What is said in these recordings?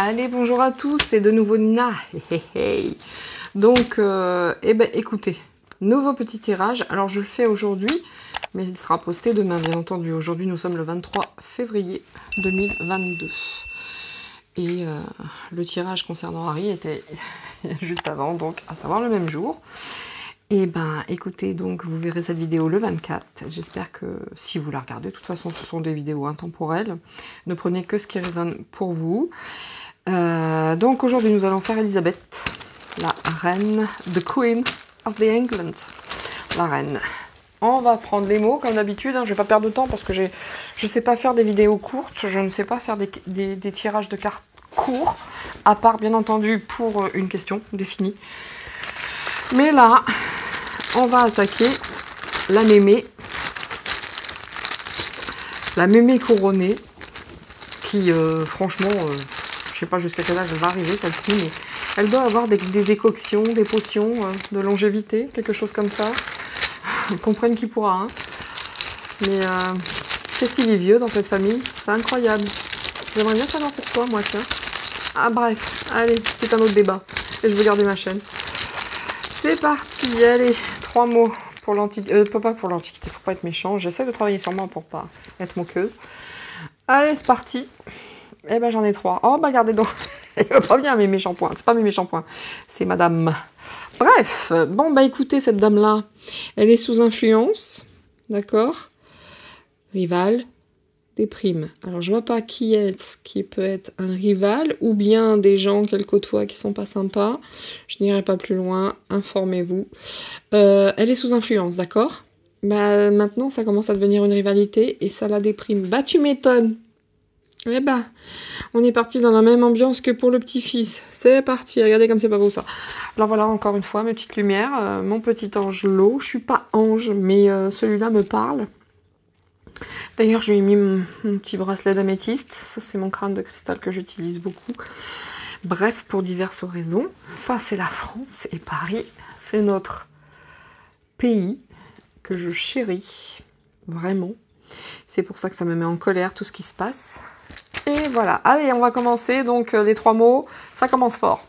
Allez, bonjour à tous, c'est de nouveau Nina. Donc, eh ben, écoutez, nouveau petit tirage. Alors, je le fais aujourd'hui, mais il sera posté demain, bien entendu. Aujourd'hui, nous sommes le 23 février 2022. Et le tirage concernant Harry était juste avant, donc à savoir le même jour. Et ben, écoutez, donc, vous verrez cette vidéo le 24. J'espère que si vous la regardez, de toute façon, ce sont des vidéos intemporelles. Ne prenez que ce qui résonne pour vous. Donc, aujourd'hui, nous allons faire Elisabeth, la reine, the Queen of the England, la reine. On va prendre les mots, comme d'habitude. Hein, je ne vais pas perdre de temps parce que je ne sais pas faire des vidéos courtes. Je ne sais pas faire des tirages de cartes courts, à part, bien entendu, pour une question définie. Mais là, on va attaquer la mémé couronnée, qui, franchement, je sais pas jusqu'à quel âge elle va arriver, celle-ci, mais elle doit avoir des décoctions, des potions de longévité, quelque chose comme ça. Comprenne qui pourra, hein. Mais qu'est-ce qu'il est vieux dans cette famille? C'est incroyable. J'aimerais bien savoir pourquoi, moi, tiens. Ah, bref, allez, c'est un autre débat. Et je vais garder ma chaîne. C'est parti, allez, 3 mots pour l'Antiquité. Pas pour l'Antiquité, faut pas être méchant. J'essaie de travailler sur moi pour pas être moqueuse. Allez, c'est parti. Eh ben, j'en ai 3. Oh, bah, regardez donc. Elle va pas bien, mes méchants points. C'est pas mes méchants points. C'est madame. Bref. Bon, bah, écoutez, cette dame-là, elle est sous influence. D'accord? Rival. Déprime. Alors, je vois pas qui peut être un rival, ou bien des gens qu'elle côtoie qui sont pas sympas. Je n'irai pas plus loin. Informez-vous. Elle est sous influence, d'accord? Bah, maintenant, ça commence à devenir une rivalité, et ça la déprime. Bah, tu m'étonnes. Eh ben, on est parti dans la même ambiance que pour le petit-fils. C'est parti, regardez comme c'est pas beau ça. Alors voilà, encore une fois, mes petites lumières, mon petit ange lot. Je suis pas ange, mais celui-là me parle. D'ailleurs, je lui ai mis mon petit bracelet d'améthyste. Ça, c'est mon crâne de cristal que j'utilise beaucoup. Bref, pour diverses raisons. Ça, c'est la France, et Paris, c'est notre pays que je chéris, vraiment. C'est pour ça que ça me met en colère, tout ce qui se passe. Et voilà, allez, on va commencer. Donc, les 3 mots, ça commence fort.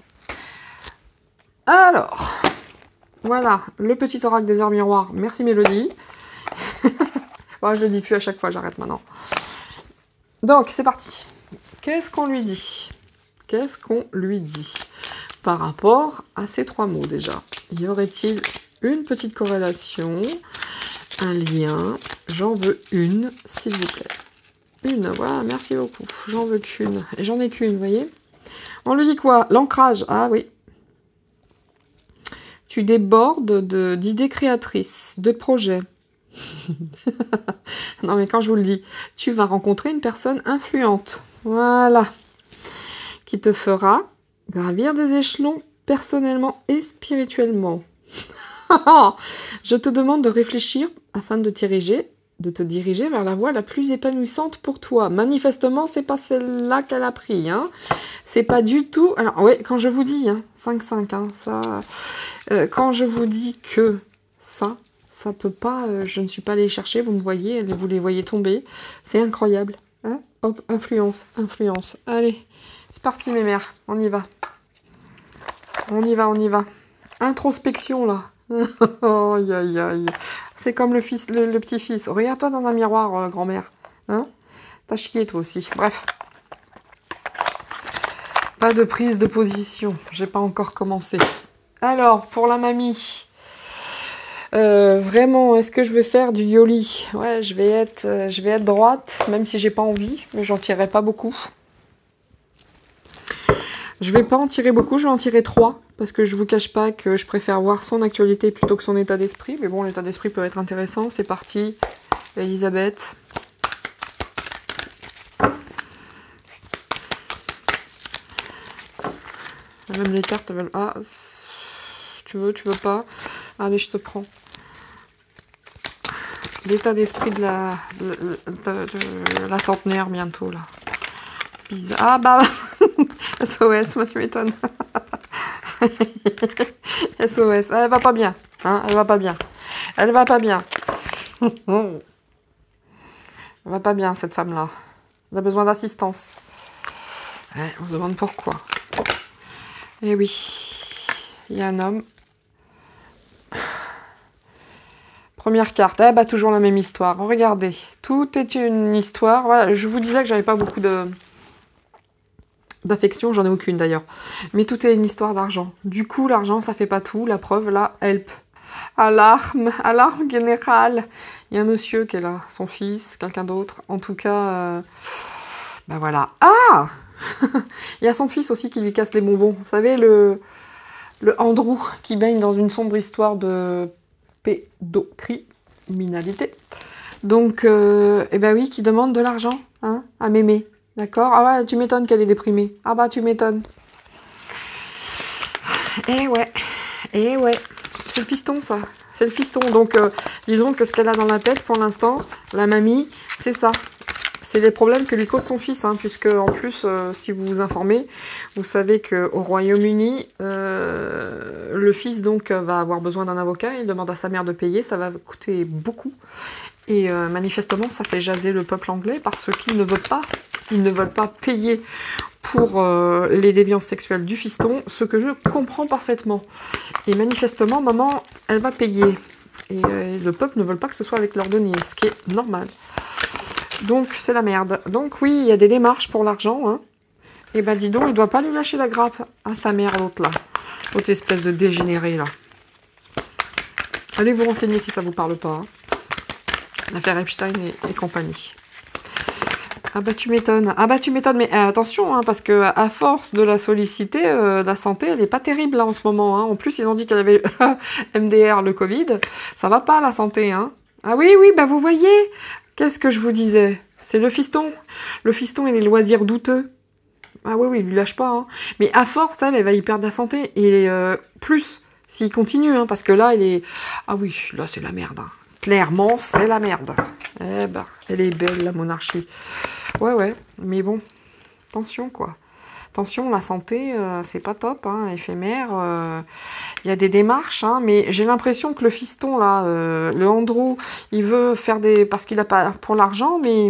Alors, voilà, le petit oracle des heures miroirs. Merci Mélodie. Bon, je le dis plus à chaque fois, j'arrête maintenant. Donc, c'est parti. Qu'est-ce qu'on lui dit? Qu'est-ce qu'on lui dit par rapport à ces 3 mots déjà? Y aurait-il une petite corrélation, un lien? J'en veux une, s'il vous plaît. Une, voilà, merci beaucoup. J'en veux qu'une. Et j'en ai qu'une, vous voyez? On lui dit quoi? L'ancrage. Ah oui. Tu débordes d'idées créatrices, de projets. Non, mais quand je vous le dis, tu vas rencontrer une personne influente. Voilà. Qui te fera gravir des échelons personnellement et spirituellement. Je te demande de réfléchir afin de te diriger vers la voie la plus épanouissante pour toi. Manifestement, c'est pas celle-là qu'elle a pris, hein. C'est pas du tout... Alors, oui, quand je vous dis, hein, 5-5, hein, ça... quand je vous dis que ça peut pas... je ne suis pas allée chercher, vous me voyez, vous les voyez tomber. C'est incroyable. Hein. Hop, influence. Allez, c'est parti, mes mères. On y va. On y va. Introspection, là. Oh, aïe, aïe, aïe. C'est comme le petit-fils. Regarde-toi dans un miroir, grand-mère. Hein? T'as chié, toi aussi. Bref. Pas de prise de position. J'ai pas encore commencé. Alors, pour la mamie. Vraiment, est-ce que je vais faire du yoli? Ouais, je vais être droite, même si j'ai pas envie. Mais j'en tirerai pas beaucoup. Je vais pas en tirer beaucoup, je vais en tirer 3. Parce que je vous cache pas que je préfère voir son actualité plutôt que son état d'esprit. Mais bon, l'état d'esprit peut être intéressant. C'est parti. Elisabeth. Même les cartes veulent... Ah, tu veux pas? Allez, je te prends. L'état d'esprit de la centenaire bientôt, là. Bizarre. Ah, bah... SOS, moi, tu m'étonnes. SOS. Elle va pas bien. Hein, elle va pas bien. Elle va pas bien. Elle va pas bien, cette femme-là. Elle a besoin d'assistance. Ouais, on se demande pourquoi. Eh oui, il y a un homme. Première carte, eh bah toujours la même histoire. Regardez, tout est une histoire. Voilà, je vous disais que j'avais pas beaucoup d'affection, j'en ai aucune d'ailleurs. Mais tout est une histoire d'argent. Du coup, l'argent, ça fait pas tout. La preuve, là, help. Alarme générale. Il y a un monsieur qui est là, son fils, quelqu'un d'autre. En tout cas, bah voilà. Ah il y a son fils aussi qui lui casse les bonbons. Vous savez, le Andrew qui baigne dans une sombre histoire de pédocriminalité. Donc, eh ben oui, qui demande de l'argent hein, à mémé. D'accord? Ah ouais, tu m'étonnes qu'elle est déprimée. Ah bah, tu m'étonnes. Eh ouais, c'est le fiston, ça. C'est le fiston. Donc, disons que ce qu'elle a dans la tête, pour l'instant, la mamie, c'est ça. C'est les problèmes que lui cause son fils, hein, puisque, en plus, si vous vous informez, vous savez qu'au Royaume-Uni, le fils, donc, va avoir besoin d'un avocat. Il demande à sa mère de payer. Ça va coûter beaucoup. Et manifestement, ça fait jaser le peuple anglais parce qu'ils ne veulent pas. Ils ne veulent pas payer pour les déviances sexuelles du fiston, ce que je comprends parfaitement. Et manifestement, maman, elle va payer. Et le peuple ne veut pas que ce soit avec leur denier, ce qui est normal. Donc, c'est la merde. Donc, oui, il y a des démarches pour l'argent. Hein. Et ben, dis donc, il doit pas lui lâcher la grappe à sa mère, l'autre, là. L'autre espèce de dégénéré, là. Allez vous renseigner si ça vous parle pas. Hein. L'affaire Epstein et compagnie. Ah bah tu m'étonnes. Ah bah tu m'étonnes, mais attention, hein, parce que à force de la solliciter, la santé, elle est pas terrible là en ce moment. Hein. En plus, ils ont dit qu'elle avait MDR, le Covid. Ça va pas la santé, hein. Ah oui, bah vous voyez. Qu'est-ce que je vous disais? C'est le fiston. Le fiston et les loisirs douteux. Ah oui, il lui lâche pas. Hein. Mais à force, elle va y perdre la santé. Et plus, s'il continue, hein, parce que là, il est... Ah oui, là, c'est la merde. Hein. Clairement, c'est la merde. Eh ben, elle est belle, la monarchie. Ouais, mais bon, attention, quoi. Attention, la santé, c'est pas top, hein, éphémère. Il y a des démarches, hein, mais j'ai l'impression que le fiston, là, le Andrew, il veut faire des... Parce qu'il a pas pour l'argent, mais...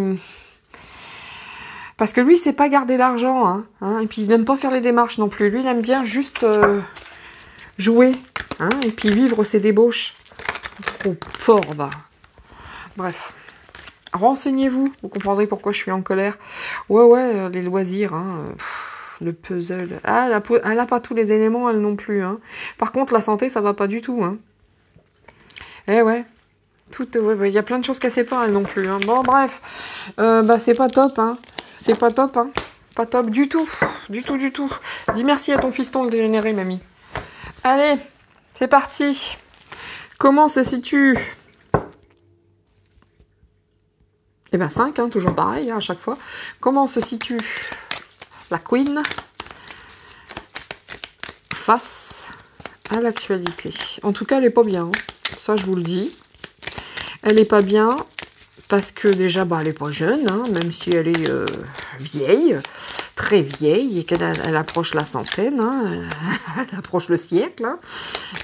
Parce que lui, il sait pas garder l'argent, hein, et puis il n'aime pas faire les démarches non plus. Lui, il aime bien juste jouer, hein, et puis vivre ses débauches. Trop fort, va. Bref. Renseignez-vous, vous comprendrez pourquoi je suis en colère. Ouais, les loisirs, hein, le puzzle. Ah, elle a pas tous les éléments, elle non plus. Hein. Par contre, la santé, ça va pas du tout. Hein. Eh ouais, il y a plein de choses qu'elle sait pas, elle non plus. Hein. Bon, bref, bah c'est pas top, hein. C'est pas top, hein. Pas top du tout, du tout. Dis merci à ton fiston le dégénéré, mamie. Allez, c'est parti. Comment se situe... Eh bien 5, hein, toujours pareil, hein, à chaque fois. Comment se situe la Queen face à l'actualité? En tout cas, elle n'est pas bien. Hein. Ça, je vous le dis. Elle n'est pas bien parce que déjà, bah, elle n'est pas jeune, hein, même si elle est vieille, très vieille, et qu'elle approche la centaine, hein, elle approche le siècle. Hein.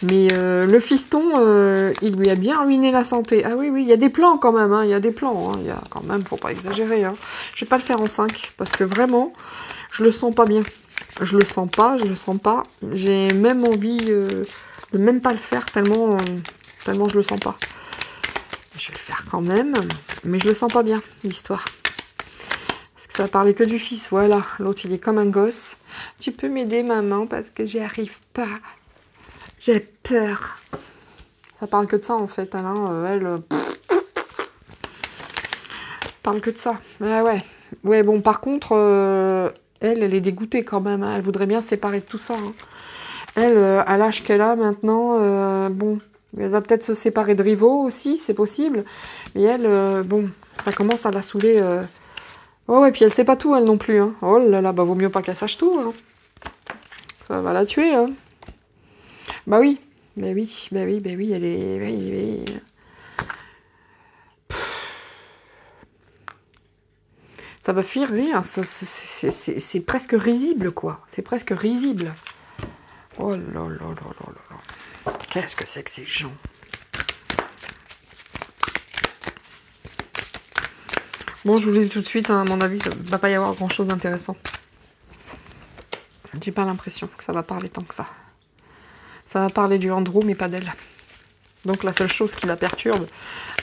Mais le fiston, il lui a bien ruiné la santé. Ah oui, il y a des plans quand même, hein, il y a des plans. Hein, il y a quand même, faut pas exagérer. Hein. Je vais pas le faire en 5, parce que vraiment, je le sens pas bien. Je le sens pas. J'ai même envie de même pas le faire, tellement je le sens pas. Je vais le faire quand même, mais je le sens pas bien, l'histoire. Parce que ça parlait que du fils, voilà. L'autre, il est comme un gosse. Tu peux m'aider, maman, parce que j'y arrive pas. J'ai peur. Ça parle que de ça, en fait, Alain. Elle parle que de ça. Ouais. Ouais, bon, par contre, elle est dégoûtée quand même. Hein. Elle voudrait bien se séparer de tout ça. Hein. Elle, à l'âge qu'elle a maintenant, bon... Elle va peut-être se séparer de Rivo aussi, c'est possible. Mais elle, bon, ça commence à la saouler. Ouais, puis elle sait pas tout, elle non plus. Hein. Oh là là, bah vaut mieux pas qu'elle sache tout. Hein. Ça va la tuer. Hein. Bah oui, elle est... Ça va faire rire, c'est presque risible, quoi. C'est presque risible. Oh là là là là là. Qu'est-ce que c'est que ces gens? Bon, je vous le dis tout de suite, hein, à mon avis, ça ne va pas y avoir grand-chose d'intéressant. J'ai pas l'impression que ça va parler tant que ça. Ça va parler du Andrew, mais pas d'elle. Donc la seule chose qui la perturbe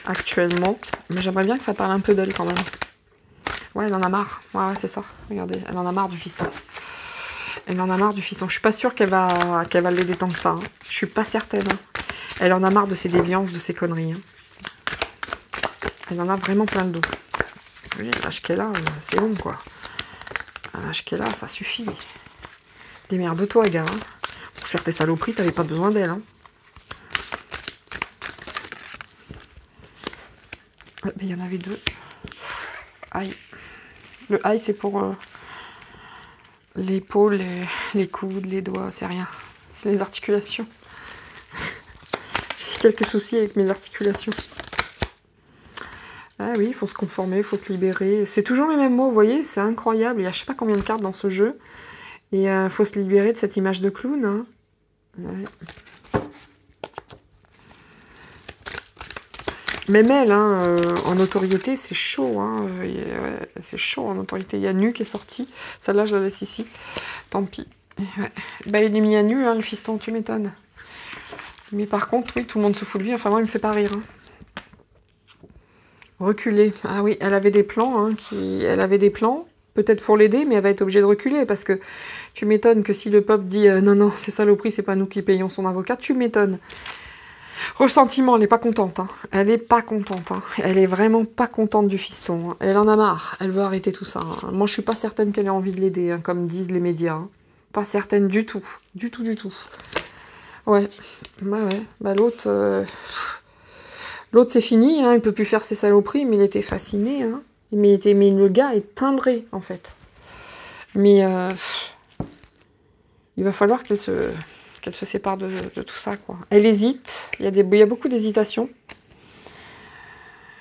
actuellement, mais j'aimerais bien que ça parle un peu d'elle quand même. Ouais, elle en a marre. Ouais, c'est ça. Regardez, elle en a marre du fiston. Elle en a marre du fiston. Je suis pas sûre qu'elle va l'aider tant que ça. Hein. Je suis pas certaine. Hein. Elle en a marre de ses déviances, de ses conneries. Hein. Elle en a vraiment plein le dos. L'âge qu'elle a, c'est long, quoi. L'âge qu'elle a, ça suffit. Démerde-toi, gars. Hein. Pour faire tes saloperies, t'avais pas besoin d'elle. Hein. Ouais, mais il y en avait deux. Aïe. Le aïe, c'est pour l'épaule, les coudes, les doigts, c'est rien. C'est les articulations. J'ai quelques soucis avec mes articulations. Ah oui, il faut se conformer, il faut se libérer. C'est toujours les mêmes mots, vous voyez, c'est incroyable. Il y a je sais pas combien de cartes dans ce jeu. Et il faut se libérer de cette image de clown. Hein. Ouais. Même elle, hein, en notoriété, c'est chaud. Hein. Ouais, c'est chaud en notoriété. Il y a Nu qui est sorti. Celle-là, je la laisse ici. Tant pis. Ouais. Bah, il est mis à nu, hein, le fiston, tu m'étonnes. Mais par contre, oui, tout le monde se fout de lui. Enfin, moi, il me fait pas rire. Hein. Reculer. Ah oui, elle avait des plans. Hein, elle avait des plans. Peut-être pour l'aider, mais elle va être obligée de reculer. Parce que tu m'étonnes que si le peuple dit non, non, c'est saloperie, c'est pas nous qui payons son avocat, tu m'étonnes. Ressentiment, elle est pas contente. Hein. Elle est pas contente. Hein. Elle est vraiment pas contente du fiston. Hein. Elle en a marre. Elle veut arrêter tout ça. Hein. Moi, je suis pas certaine qu'elle ait envie de l'aider, hein, comme disent les médias. Hein. Pas certaine du tout. Du tout, du tout. Ouais. Bah ouais. Bah l'autre... L'autre, c'est fini. Hein. Il peut plus faire ses saloperies, mais il était fasciné. Hein. Mais le gars est timbré, en fait. Mais... il va falloir qu'elle se sépare de tout ça, quoi. Elle hésite, il y a beaucoup d'hésitation.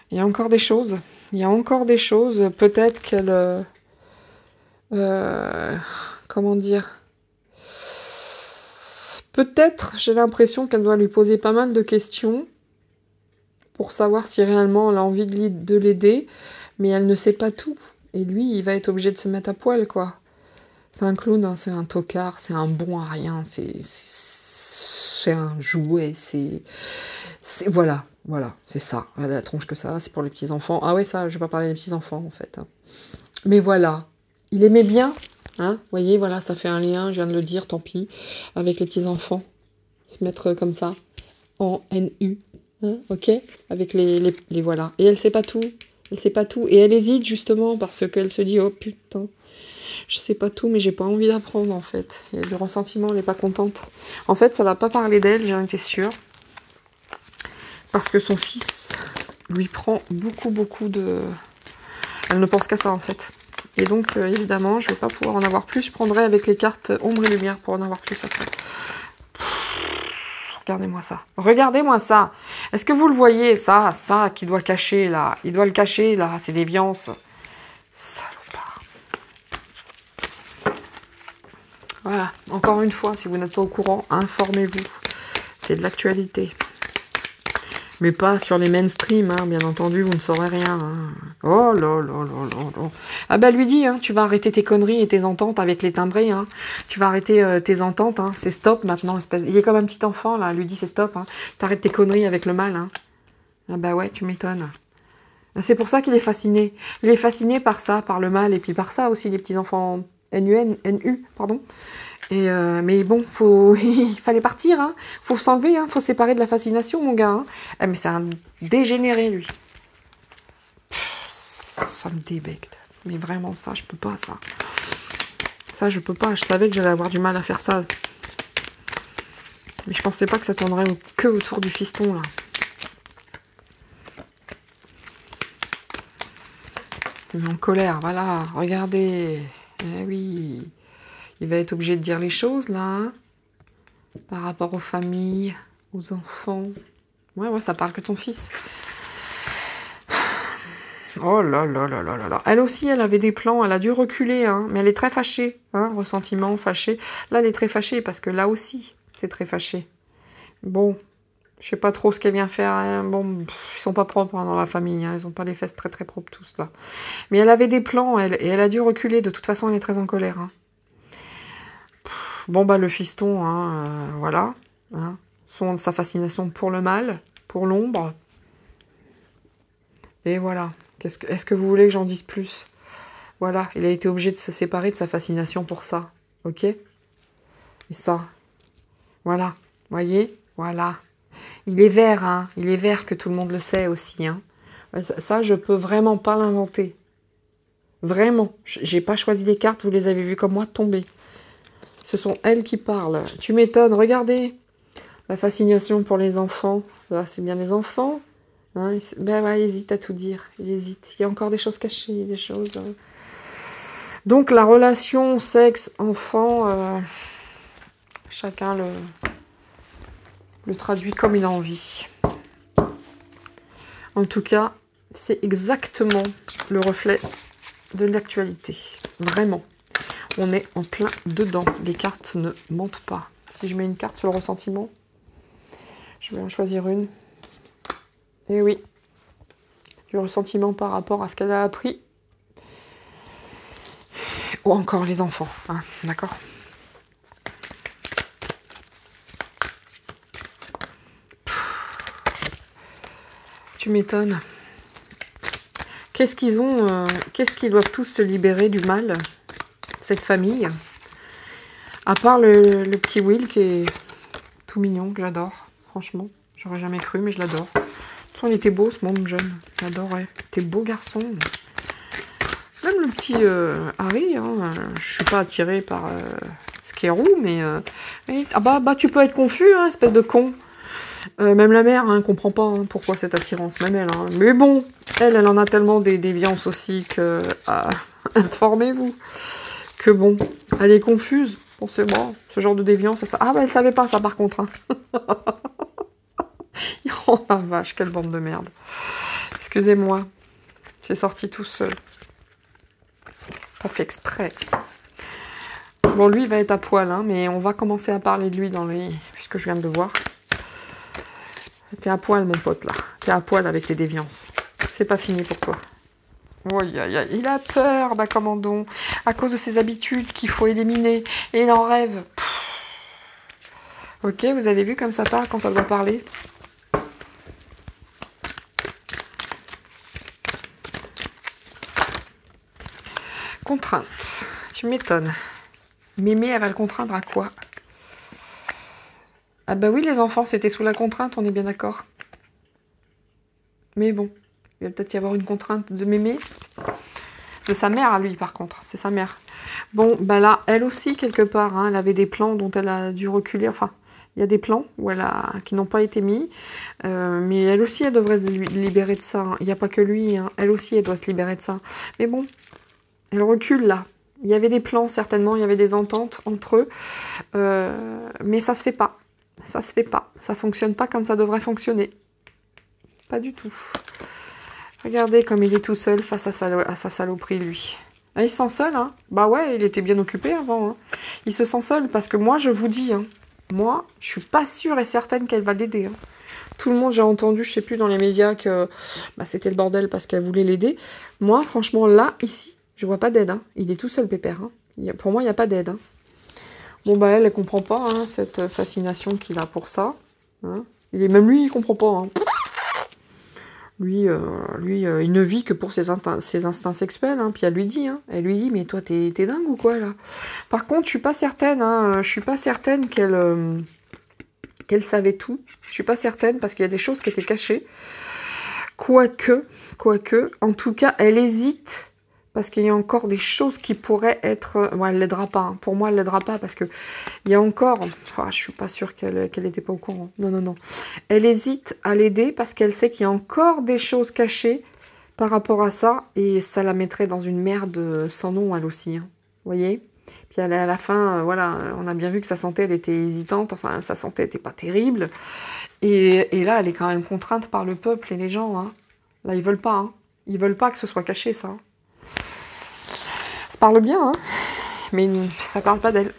Il y a encore des choses. Peut-être qu'elle... comment dire? Peut-être, j'ai l'impression qu'elle doit lui poser pas mal de questions pour savoir si réellement elle a envie de l'aider, mais elle ne sait pas tout. Et lui, il va être obligé de se mettre à poil, quoi. C'est un clown, hein, c'est un tocard, c'est un bon à rien, c'est un jouet, voilà, c'est ça. La tronche que ça, c'est pour les petits-enfants. Ah ouais, ça, je vais pas parler des petits-enfants, en fait. Hein. Mais voilà, il aimait bien, hein, vous voyez, voilà, ça fait un lien, je viens de le dire, tant pis, avec les petits-enfants. Se mettre comme ça, en NU, hein, ok, avec les voilà. Et elle sait pas tout, et elle hésite, justement, parce qu'elle se dit, oh putain, je sais pas tout, mais j'ai pas envie d'apprendre, en fait. Il y a du ressentiment, elle est pas contente. En fait, ça va pas parler d'elle, j'en étais sûre. Parce que son fils lui prend beaucoup de... Elle ne pense qu'à ça, en fait. Et donc, évidemment, je vais pas pouvoir en avoir plus. Je prendrai avec les cartes ombre et lumière pour en avoir plus après. Regardez-moi ça. Regardez-moi ça. Est-ce que vous le voyez, ça qu'il doit cacher, là? Il doit le cacher, là, ses déviances. Salopard. Voilà, encore une fois, si vous n'êtes pas au courant, informez-vous. C'est de l'actualité. Mais pas sur les mainstream, hein, bien entendu, vous ne saurez rien. Hein. Oh là là là là là. Ah bah lui dit, hein, tu vas arrêter tes conneries et tes ententes avec les timbrés. Hein. Tu vas arrêter tes ententes, hein. C'est stop maintenant. Il est comme un petit enfant, là, lui dit c'est stop. Hein. T'arrêtes tes conneries avec le mal. Hein. Ah bah ouais, tu m'étonnes. C'est pour ça qu'il est fasciné. Il est fasciné par ça, par le mal, et puis par ça aussi, les petits-enfants NU, pardon. Et mais bon, il fallait partir, hein. Faut s'enlever, hein. Faut se séparer de la fascination, mon gars. Hein. Ah, mais c'est un dégénéré, lui. Ça me débecte. Mais vraiment, ça, je peux pas, ça. Ça, je peux pas. Je savais que j'allais avoir du mal à faire ça. Mais je pensais pas que ça tournerait que autour du fiston, là. Il est en colère, voilà. Regardez. Eh oui. Il va être obligé de dire les choses, là, hein, par rapport aux familles, aux enfants. Ouais, ça parle que de ton fils. Oh là là là là là là. Elle aussi, elle avait des plans, elle a dû reculer, hein, mais elle est très fâchée. Hein, ressentiment, fâchée. Là, elle est très fâchée, parce que là aussi, c'est très fâché. Bon, je sais pas trop ce qu'elle vient faire. Hein. Bon, ils sont pas propres hein, dans la famille, hein, ils ont pas les fesses très très propres tous, là. Mais elle avait des plans, et elle a dû reculer. De toute façon, elle est très en colère, hein. Bon, bah, le fiston, hein, voilà. Hein, sa fascination pour le mal, pour l'ombre. Et voilà. Est-ce que vous voulez que j'en dise plus? Voilà, il a été obligé de se séparer de sa fascination pour ça. Ok? Et ça. Voilà. Voyez? Voilà. Il est vert, hein. Il est vert, que tout le monde le sait aussi, hein. Ça, je peux vraiment pas l'inventer. Vraiment. J'ai pas choisi les cartes, vous les avez vues comme moi tomber. Ce sont elles qui parlent. Tu m'étonnes, regardez. La fascination pour les enfants. Ah, c'est bien les enfants. Hein, ben ouais, il hésite à tout dire. Il hésite. Il y a encore des choses cachées, des choses... Donc la relation sexe-enfant, chacun le traduit comme il a envie. En tout cas, c'est exactement le reflet de l'actualité. Vraiment. On est en plein dedans. Les cartes ne mentent pas. Si je mets une carte sur le ressentiment, je vais en choisir une. Et oui. Du ressentiment par rapport à ce qu'elle a appris. Ou encore les enfants. Hein, d'accord ? Tu m'étonnes. Qu'est-ce qu'ils ont, qu'est-ce qu'ils doivent tous se libérer du mal, cette famille. À part le petit Will qui est tout mignon, que j'adore, franchement. J'aurais jamais cru, mais je l'adore. De toute façon, il était beau, ce monde jeune. J'adorais. T'es beau garçon. Même le petit Harry, hein, je suis pas attirée par Scarou, mais... ah bah, tu peux être confus, hein, espèce de con. Même la mère, hein, comprend pas hein, pourquoi cette attirance, même elle. Hein. Mais bon, elle en a tellement des déviances aussi que... informez-vous. Que bon, elle est confuse. Pensez-moi, ce genre de déviance, ça... Ah bah, elle savait pas ça, par contre. Hein. Oh la vache, quelle bande de merde. Excusez-moi. C'est sorti tout seul. Pas fait exprès. Bon, lui, il va être à poil, hein, mais on va commencer à parler de lui dans les... puisque je viens de le voir. T'es à poil, mon pote, là. T'es à poil avec les déviances. C'est pas fini pour toi. Oh, il a peur, bah comment donc. À cause de ses habitudes qu'il faut éliminer. Et il en rêve. Pff. Ok, vous avez vu comme ça part quand ça doit parler? Contrainte. Tu m'étonnes. Mémé, elle va le contraindre à quoi? Ah bah oui, les enfants, c'était sous la contrainte, on est bien d'accord. Mais bon, il va peut-être y avoir une contrainte de Mémé. De sa mère à lui, par contre. C'est sa mère. Bon, bah là, elle aussi, quelque part, hein, elle avait des plans dont elle a dû reculer. Enfin, il y a des plans qui n'ont pas été mis. Mais elle aussi, elle devrait se libérer de ça. Hein. Il n'y a pas que lui. Hein. Elle aussi, elle doit se libérer de ça. Mais bon, elle recule, là. Il y avait des plans, certainement. Il y avait des ententes entre eux. Mais ça se fait pas. Ça se fait pas. Ça fonctionne pas comme ça devrait fonctionner. Pas du tout. Regardez comme il est tout seul face à sa saloperie, lui. Ah, il se sent seul, hein. Bah ouais, il était bien occupé avant. Hein. Il se sent seul parce que moi, je vous dis, hein, moi, je suis pas sûre et certaine qu'elle va l'aider. Hein. Tout le monde, j'ai entendu, je sais plus, dans les médias que bah, c'était le bordel parce qu'elle voulait l'aider. Moi, franchement, là, ici, je vois pas d'aide. Hein. Il est tout seul, pépère. Hein. Pour moi, il n'y a pas d'aide. Hein. Bon, bah elle comprend pas hein, cette fascination qu'il a pour ça. Hein. Même lui, il comprend pas. Hein. Lui, il ne vit que pour ses instincts sexuels. Hein. Puis elle lui dit, mais toi, t'es dingue ou quoi, là? Par contre, je suis pas certaine, hein, je suis pas certaine qu'elle savait tout. Je suis pas certaine, parce qu'il y a des choses qui étaient cachées. Quoique, en tout cas, elle hésite, parce qu'il y a encore des choses qui pourraient être... Ouais, elle l'aidera pas. Hein. Pour moi, elle l'aidera pas, parce que il y a encore... Oh, je suis pas sûre qu'elle n'était pas au courant. Non. Elle hésite à l'aider, parce qu'elle sait qu'il y a encore des choses cachées par rapport à ça, et ça la mettrait dans une merde sans nom, elle aussi. Hein. Vous voyez? Puis à la fin, voilà, on a bien vu que sa santé, elle était hésitante. Enfin, sa santé n'était pas terrible. Et là, elle est quand même contrainte par le peuple et les gens. Hein. Là, ils veulent pas. Hein. Ils veulent pas que ce soit caché, ça. Ça parle bien, hein, mais ça parle pas d'elle.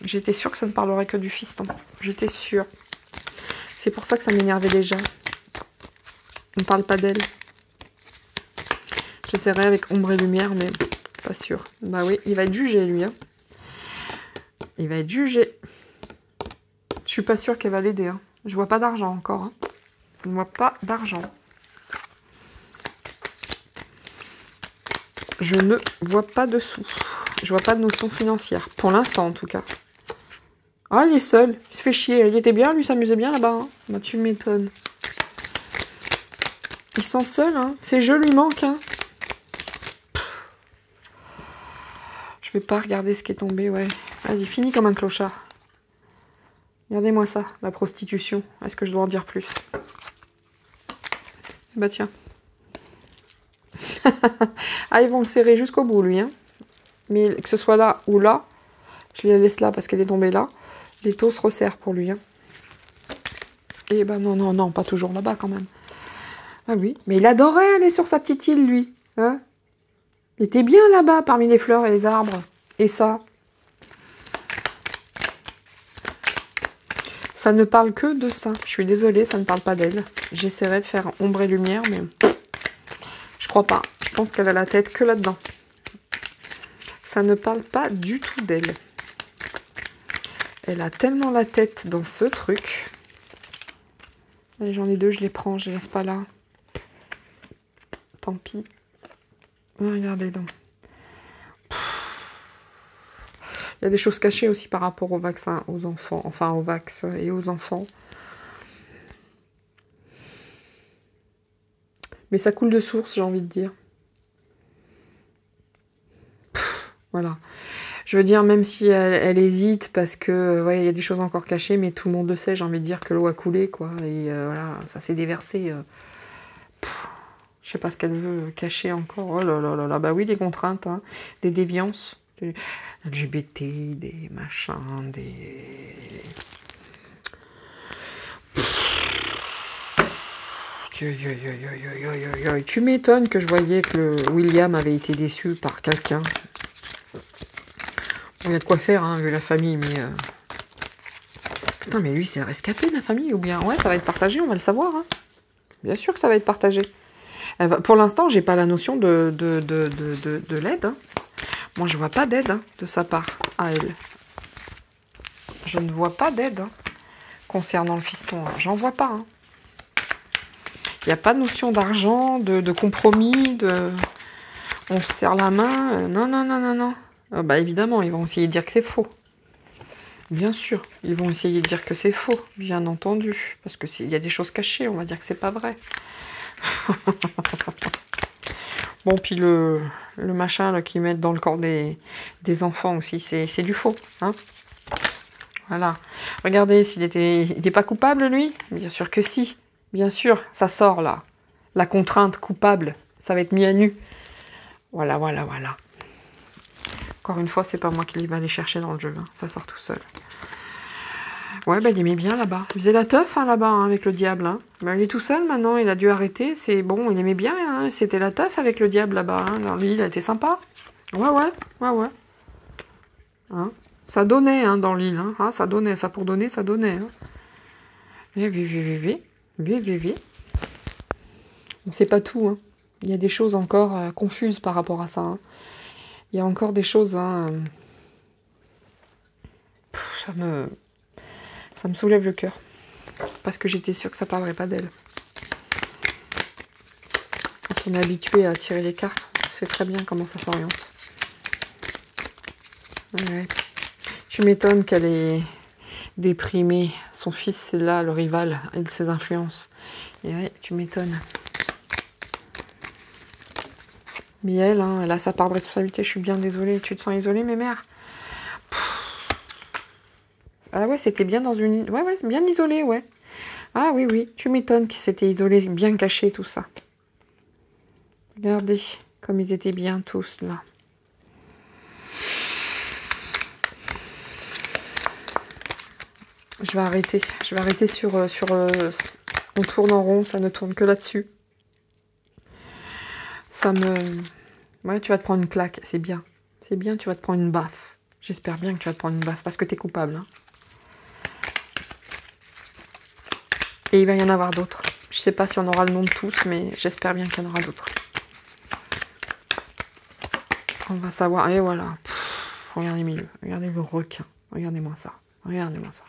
J'étais sûre que ça ne parlerait que du fiston. J'étais sûre. C'est pour ça que ça m'énervait déjà. On ne parle pas d'elle. J'essaierai avec ombre et lumière, mais pas sûr. Bah oui, il va être jugé, lui. Hein. Il va être jugé. Je suis pas sûre qu'elle va l'aider. Hein. Je vois pas d'argent encore. Hein. Je ne vois pas d'argent. Je ne vois pas de sous. Je vois pas de notion financière. Pour l'instant, en tout cas. Ah, il est seul. Il se fait chier. Il était bien, lui, s'amusait bien là-bas. Hein. Bah, tu m'étonnes. Il sent seul, hein. Ses jeux lui manquent, hein. Je vais pas regarder ce qui est tombé, ouais. Allez, fini comme un clochard. Regardez-moi ça, la prostitution. Est-ce que je dois en dire plus? Bah tiens. Ah, ils vont le serrer jusqu'au bout, lui, hein. Mais que ce soit là ou là, je les laisse là parce qu'elle est tombée là. Les taux se resserrent pour lui, hein. Et bah non, non, non, pas toujours là-bas quand même. Ah oui, mais il adorait aller sur sa petite île, lui. Hein, il était bien là-bas, parmi les fleurs et les arbres. Et ça, ça ne parle que de ça. Je suis désolée, ça ne parle pas d'elle. J'essaierai de faire ombre et lumière, mais je crois pas. Je pense qu'elle a la tête que là-dedans. Ça ne parle pas du tout d'elle. Elle a tellement la tête dans ce truc. Allez, j'en ai deux, je les prends, je les laisse pas là. Tant pis. Regardez donc. Il y a des choses cachées aussi par rapport au vaccin, aux enfants, enfin au vax et aux enfants. Mais ça coule de source, j'ai envie de dire. Voilà. Je veux dire, même si elle hésite, parce que ouais, il y a des choses encore cachées, mais tout le monde le sait, j'ai envie de dire que l'eau a coulé, quoi. Et voilà, ça s'est déversé. Je sais pas ce qu'elle veut cacher encore. Oh là là là là, bah oui, des contraintes, hein, des déviances. Des LGBT, des machins, des... Tu m'étonnes que je voyais que le William avait été déçu par quelqu'un. Bon, il y a de quoi faire, hein, vu la famille, mais... Putain, mais lui, c'est rescapé de la famille, ou bien... Ouais, ça va être partagé, on va le savoir. Hein. Bien sûr que ça va être partagé. Pour l'instant, j'ai pas la notion de l'aide. Hein. Moi, je vois pas d'aide hein, de sa part à elle. Je ne vois pas d'aide hein, concernant le fiston. J'en vois pas. Hein. Il n'y a pas de notion d'argent, de compromis, de... On se serre la main. Non, non, non, non, non. Ah bah évidemment, ils vont essayer de dire que c'est faux. Bien sûr, ils vont essayer de dire que c'est faux, bien entendu. Parce qu'il y a des choses cachées, on va dire que c'est pas vrai. Bon, puis le machin qu'ils mettent dans le corps des enfants aussi, c'est du faux. Hein, voilà. Regardez, il était pas coupable, lui? Bien sûr que si. Bien sûr, ça sort, là. La contrainte coupable, ça va être mis à nu. Voilà, voilà, voilà. Encore une fois, c'est pas moi qui va aller chercher dans le jeu. Hein. Ça sort tout seul. Ouais, bah il aimait bien là-bas. Il faisait la teuf hein, là-bas hein, avec le diable. Hein. Bah, il est tout seul maintenant, il a dû arrêter. C'est bon, il aimait bien. Hein. C'était la teuf avec le diable là-bas. Hein. Dans l'île, il a été sympa. Ouais, ouais, ouais, ouais. Hein. Ça donnait hein, dans l'île. Hein. Ah, ça donnait, ça pour donner, ça donnait. Hein. Vi. On sait pas tout. Hein. Il y a des choses encore confuses par rapport à ça. Hein. Il y a encore des choses... Hein, ça me soulève le cœur. Parce que j'étais sûre que ça parlerait pas d'elle. Quand on est habitué à tirer les cartes, on sait très bien comment ça s'oriente. Ouais. Tu m'étonnes qu'elle est déprimée. Son fils, c'est là, le rival, et de ses influences. Et ouais, tu m'étonnes. Mais elle, hein, elle a sa part de responsabilité. Je suis bien désolée. Tu te sens isolée, mes mères? Ah ouais, c'était bien dans une... Ouais, bien isolé, ouais. Ah oui, oui, tu m'étonnes qu'ils s'étaient isolés, bien cachés, tout ça. Regardez, comme ils étaient bien tous, là. Je vais arrêter sur on tourne en rond, ça ne tourne que là-dessus. Ça me... Ouais, tu vas te prendre une claque, c'est bien. C'est bien, tu vas te prendre une baffe. J'espère bien que tu vas te prendre une baffe, parce que t'es coupable, hein. Et il va y en avoir d'autres. Je sais pas si on aura le nom de tous, mais j'espère bien qu'il y en aura d'autres. On va savoir. Et voilà. Pff, regardez le milieu. Regardez le requin. Regardez-moi ça. Regardez-moi ça.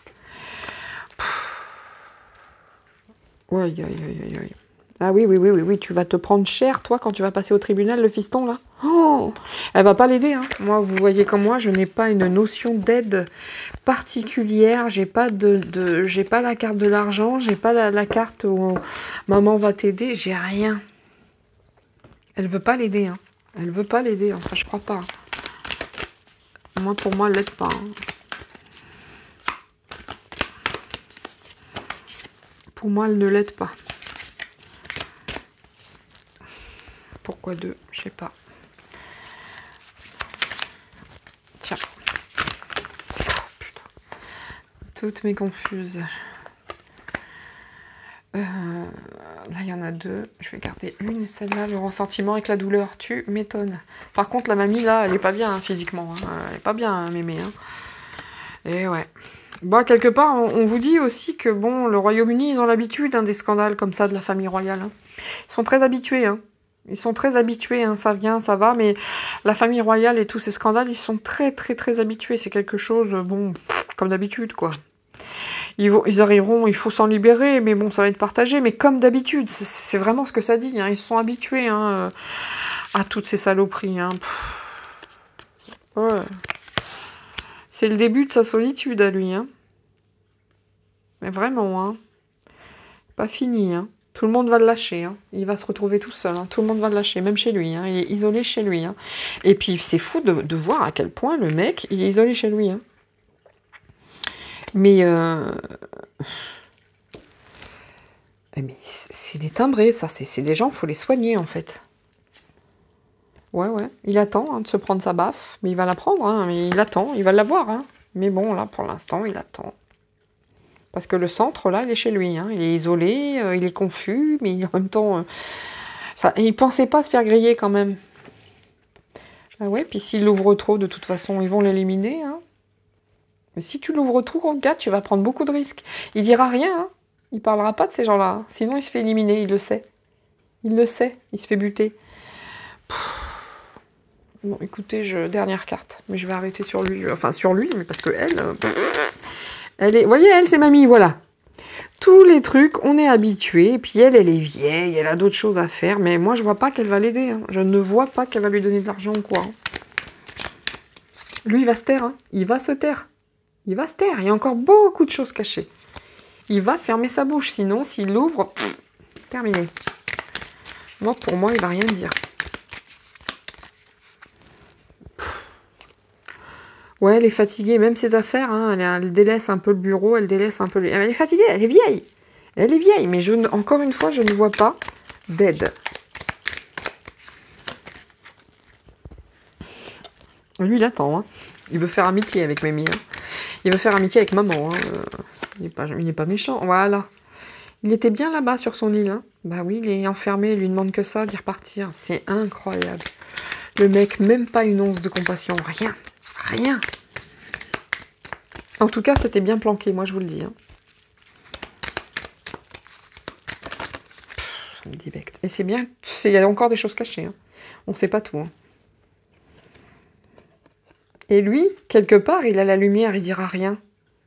Ouais, aïe, aïe, aïe, aïe. Ah oui, oui, oui, oui, oui, tu vas te prendre cher, toi, quand tu vas passer au tribunal, le fiston, là. Oh, elle va pas l'aider, hein. Moi, vous voyez comme moi, je n'ai pas une notion d'aide particulière. J'ai pas j'ai pas la carte de l'argent, j'ai pas la carte où maman va t'aider, j'ai rien. Elle veut pas l'aider, hein. Elle veut pas l'aider, enfin, je crois pas. Moi, pour moi, elle l'aide pas, hein. Pour moi, elle ne l'aide pas. Pourquoi deux? Je sais pas. Tiens. Oh, putain. Toutes mes confuses. Là, il y en a deux. Je vais garder une. Celle-là, le ressentiment avec la douleur. Tu m'étonnes. Par contre, la mamie, là, elle est pas bien, hein, physiquement. Hein. Elle est pas bien, hein, mémé. Hein. Et ouais. Bon, quelque part, on vous dit aussi que, bon, le Royaume-Uni, ils ont l'habitude des scandales comme ça de la famille royale. Hein. Ils sont très habitués, hein. Ils sont très habitués, hein. Ça vient, ça va, mais la famille royale et tous ces scandales, ils sont très, très, très habitués. C'est quelque chose, bon, comme d'habitude, quoi. Ils arriveront, il faut s'en libérer, mais bon, ça va être partagé, mais comme d'habitude, c'est vraiment ce que ça dit, hein. Ils se sont habitués, hein, à toutes ces saloperies, hein. Ouais. C'est le début de sa solitude à lui, hein. Mais vraiment, hein. Pas fini, hein. Tout le monde va le lâcher, hein. Il va se retrouver tout seul, hein. Tout le monde va le lâcher, même chez lui, hein. Il est isolé chez lui, hein. Et puis, c'est fou de voir à quel point le mec, il est isolé chez lui, hein. Mais c'est des timbrés, ça. C'est des gens, faut les soigner, en fait. Ouais, ouais. Il attend, hein, de se prendre sa baffe. Mais il va la prendre, hein. Mais il attend, il va l'avoir, hein. Mais bon, là, pour l'instant, il attend. Parce que le centre, là, il est chez lui, hein. Il est isolé, il est confus, mais en même temps... il pensait pas se faire griller, quand même. Ah ouais, puis s'il l'ouvre trop, de toute façon, ils vont l'éliminer, hein. Mais si tu l'ouvres trop, regarde, tu vas prendre beaucoup de risques. Il dira rien, hein. Il parlera pas de ces gens-là. Hein. Sinon, il se fait éliminer, il le sait. Il le sait, il se fait buter. Bon, écoutez, dernière carte. Mais je vais arrêter sur lui. Enfin, sur lui, mais parce que elle est... Vous voyez, elle, c'est mamie, voilà. Tous les trucs, on est habitué. Et puis elle est vieille, elle a d'autres choses à faire. Mais moi, je vois pas qu'elle va l'aider. Hein. Je ne vois pas qu'elle va lui donner de l'argent ou quoi. Hein. Lui, il va se taire. Hein. Il va se taire. Il va se taire. Il y a encore beaucoup de choses cachées. Il va fermer sa bouche. Sinon, s'il l'ouvre, terminé. Moi, pour moi, il va rien dire. Ouais, elle est fatiguée. Même ses affaires, hein, elle délaisse un peu le bureau. Elle délaisse un peu... Elle est fatiguée. Elle est vieille. Elle est vieille. Mais encore une fois, je ne vois pas d'aide. Lui, il attend. Hein. Il veut faire amitié avec Mamie. Hein. Il veut faire amitié avec maman. Hein. Il n'est pas méchant. Voilà. Il était bien là-bas sur son île. Hein. Bah oui, il est enfermé. Il lui demande que ça, d'y repartir. C'est incroyable. Le mec, même pas une once de compassion. Rien. Rien. En tout cas, c'était bien planqué, moi, je vous le dis. Hein. Ça me débecte. Et c'est bien. Il y a encore des choses cachées. Hein. On ne sait pas tout. Hein. Et lui, quelque part, il a la lumière, il dira rien.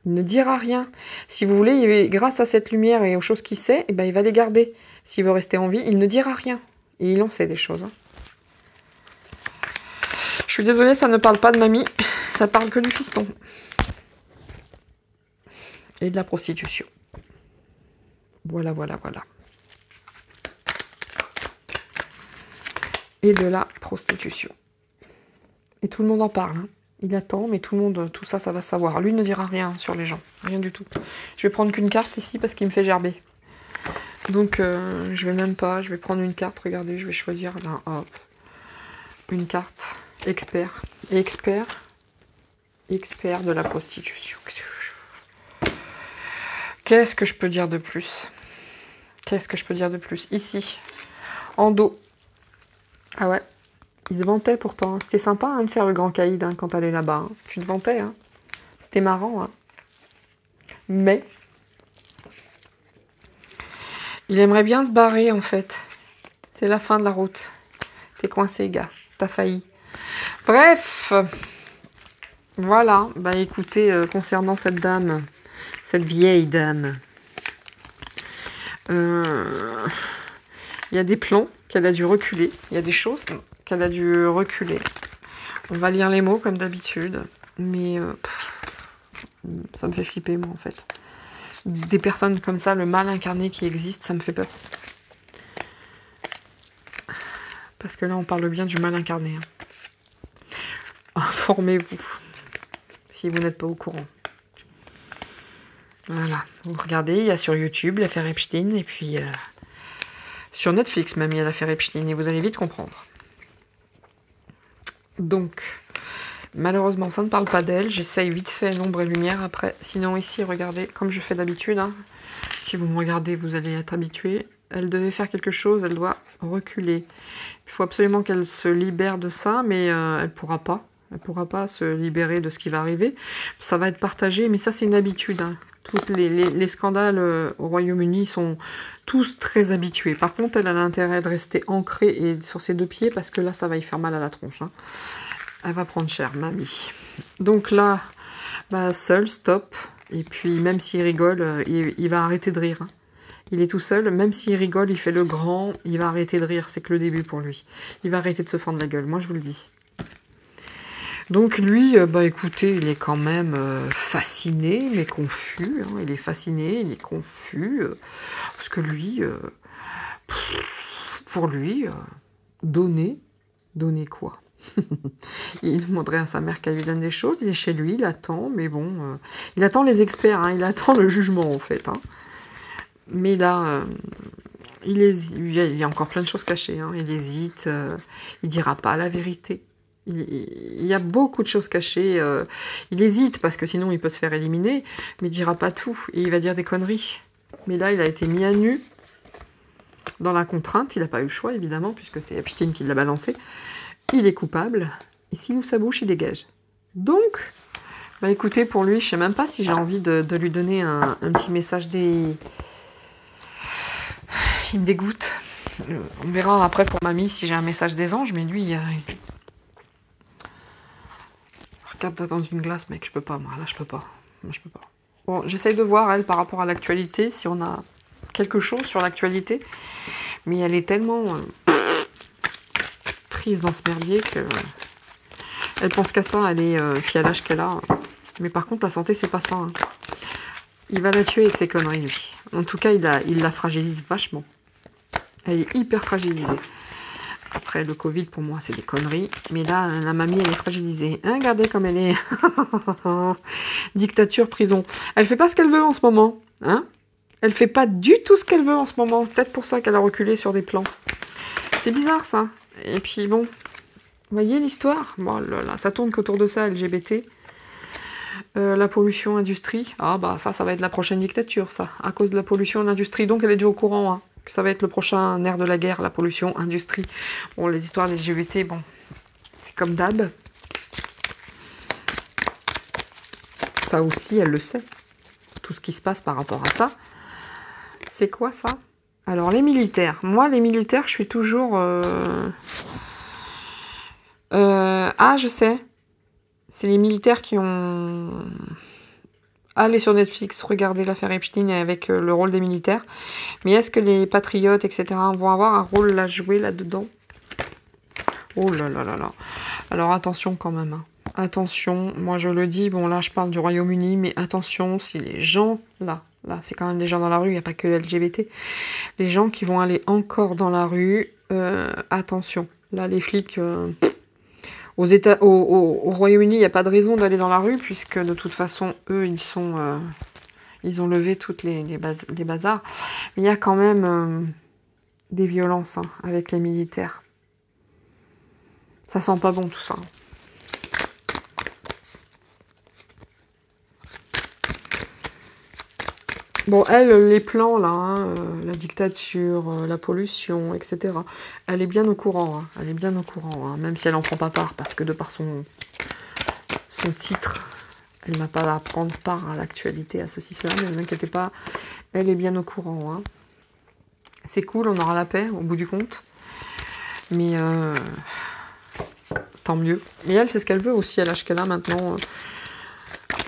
Il ne dira rien. Si vous voulez, grâce à cette lumière et aux choses qu'il sait, eh ben, il va les garder. S'il veut rester en vie, il ne dira rien. Et il en sait des choses. Hein. Je suis désolée, ça ne parle pas de mamie. Ça parle que du fiston. Et de la prostitution. Voilà, voilà, voilà. Et de la prostitution. Et tout le monde en parle. Hein. Il attend, mais tout le monde, tout ça, ça va savoir. Lui ne dira rien sur les gens. Rien du tout. Je vais prendre qu'une carte ici parce qu'il me fait gerber. Donc, je vais même pas. Je vais prendre une carte. Regardez, je vais choisir. Là, hop. Une carte. Expert. Et expert. Expert de la prostitution. Qu'est-ce que je peux dire de plus? Qu'est-ce que je peux dire de plus? Ici. En dos. Ah ouais. Il se vantait pourtant. C'était sympa hein, de faire le grand caïd hein, quand elle est là-bas. Hein. Tu te vantais. Hein. C'était marrant. Hein. Mais il aimerait bien se barrer en fait. C'est la fin de la route. T'es coincé, gars. T'as failli. Bref. Voilà, bah écoutez, concernant cette dame, cette vieille dame, il y a des plans qu'elle a dû reculer, il y a des choses qu'elle a dû reculer. On va lire les mots comme d'habitude, mais ça me fait flipper moi en fait. Des personnes comme ça, le mal incarné qui existe, ça me fait peur. Parce que là on parle bien du mal incarné. Hein. Informez-vous, si vous n'êtes pas au courant. Voilà, vous regardez, il y a sur YouTube l'affaire Epstein, et puis sur Netflix même il y a l'affaire Epstein, et vous allez vite comprendre. Donc, malheureusement ça ne parle pas d'elle, j'essaye vite fait l'ombre et lumière après. Sinon ici, regardez, comme je fais d'habitude, hein, si vous me regardez vous allez être habitué, elle devait faire quelque chose, elle doit reculer. Il faut absolument qu'elle se libère de ça, mais elle pourra pas. Elle pourra pas se libérer de ce qui va arriver. Ça va être partagé, mais ça c'est une habitude. Hein. Tous les scandales au Royaume-Uni sont tous très habitués. Par contre, elle a l'intérêt de rester ancrée et sur ses deux pieds, parce que là, ça va y faire mal à la tronche. Hein. Elle va prendre cher, mamie. Donc là, bah, seul, stop. Et puis, même s'il rigole, il va arrêter de rire. Hein. Il est tout seul, même s'il rigole, il fait le grand, il va arrêter de rire. C'est que le début pour lui. Il va arrêter de se fendre la gueule, moi je vous le dis. Donc lui, bah écoutez, il est quand même fasciné, mais confus. Hein. Il est fasciné, il est confus. Parce que lui, pour lui, donner quoi? Il demanderait à sa mère qu'elle lui donne des choses. Il est chez lui, il attend, mais bon, il attend les experts, hein, il attend le jugement en fait. Hein. Mais là, il y a encore plein de choses cachées. Hein. Il hésite, il dira pas la vérité. Il y a beaucoup de choses cachées. Il hésite parce que sinon il peut se faire éliminer, mais il dira pas tout et il va dire des conneries. Mais là, il a été mis à nu dans la contrainte. Il n'a pas eu le choix évidemment puisque c'est Epstein qui l'a balancé. Il est coupable et s'il ouvre sa bouche, il dégage. Donc, bah écoutez, pour lui, je sais même pas si j'ai envie de lui donner un petit message des. Il me dégoûte. On verra après pour mamie si j'ai un message des anges, mais lui. Regarde dans une glace, mec, je peux pas, moi, là, je peux pas. Moi, je peux pas. Bon, j'essaye de voir, elle, par rapport à l'actualité, si on a quelque chose sur l'actualité, mais elle est tellement prise dans ce merdier que elle pense qu'à ça, elle est, puis à l'âge qu'elle a. Mais par contre, la santé, c'est pas ça. Hein. Il va la tuer avec ses conneries, lui. En tout cas, il la fragilise vachement. Elle est hyper fragilisée. Après, le Covid, pour moi, c'est des conneries. Mais là, la mamie, elle est fragilisée. Hein, regardez comme elle est. Dictature, prison. Elle fait pas ce qu'elle veut en ce moment. Hein, elle fait pas du tout ce qu'elle veut en ce moment. Peut-être pour ça qu'elle a reculé sur des plans. C'est bizarre, ça. Et puis, bon. Vous voyez l'histoire? Bon, là, ça tourne qu'autour de ça, LGBT. La pollution, industrie. Ah, bah, ça va être la prochaine dictature, ça. À cause de la pollution, l'industrie. Donc, elle est déjà au courant, hein. Que ça va être le prochain nerf de la guerre, la pollution, industrie. Bon, les histoires des LGBT, bon, c'est comme d'hab. Ça aussi, elle le sait. Tout ce qui se passe par rapport à ça. C'est quoi, ça? Alors, les militaires. Moi, les militaires, je suis toujours... Ah, je sais. C'est les militaires qui ont... Allez sur Netflix, regardez l'affaire Epstein avec le rôle des militaires. Mais est-ce que les patriotes, etc., vont avoir un rôle à jouer là-dedans? Oh là là là là. Alors attention quand même. Hein. Attention, moi je le dis, bon là je parle du Royaume-Uni, mais attention si les gens, là c'est quand même des gens dans la rue, il n'y a pas que LGBT. Les gens qui vont aller encore dans la rue, attention. Là les flics... Au Royaume-Uni, il n'y a pas de raison d'aller dans la rue, puisque de toute façon, eux, ils ont levé toutes les bazars. Mais il y a quand même des violences hein, avec les militaires. Ça sent pas bon tout ça. Bon, elle, les plans, là, hein, la dictature, la pollution, etc., elle est bien au courant, hein, elle est bien au courant, hein, même si elle n'en prend pas part, parce que de par son titre, elle n'a pas à prendre part à l'actualité, à ceci, cela, mais ne vous inquiétez pas, elle est bien au courant. Hein. C'est cool, on aura la paix, au bout du compte, mais Tant mieux. Et elle, c'est ce qu'elle veut aussi à l'âge qu'elle a maintenant.